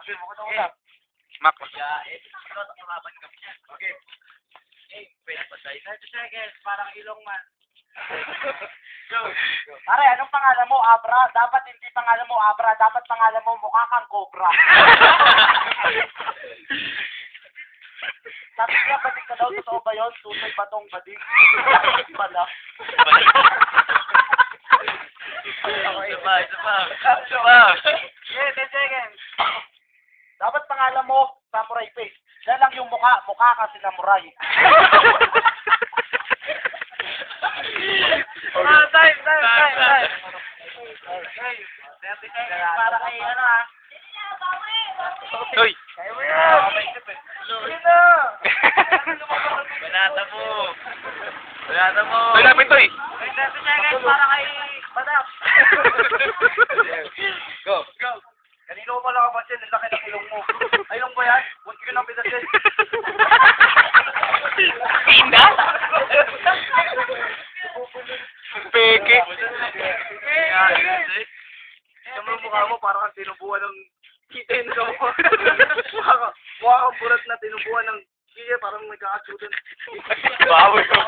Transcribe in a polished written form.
Okay, mo ko ito. Mac. Okay. Eh, pwede pa tayo. 30 seconds, parang ilong man. Go. Pare, anong pangalan mo? Abra? Dapat hindi pangalan mo Abra. Dapat pangalan mo mukha kang Cobra. Sabi niya, badik ka daw. Totoo ba yun? Tutoy ba tong badik? Bala. Isa pa. Yeah, 10 seconds. Dapat pangalan mo, Samurai Face. Yan lang yung mukha ka si Samurai. Time. Para kay ano ha? Uy. Kaya mo yan! Banata mo. Uy, lapit to eh. 30 seconds para kay Badap. Go. Kanino ko pala kapansin, ang laki ng ilong mo. Ilong ba yan? Bunti ko ng pinasin. Ina? Peke. Ito mo mukha mo, parang kang tinubuan ng kitten ka mo. Mukha kang burat na tinubuan ng kitten, parang nagkakasudan. Bawi ko.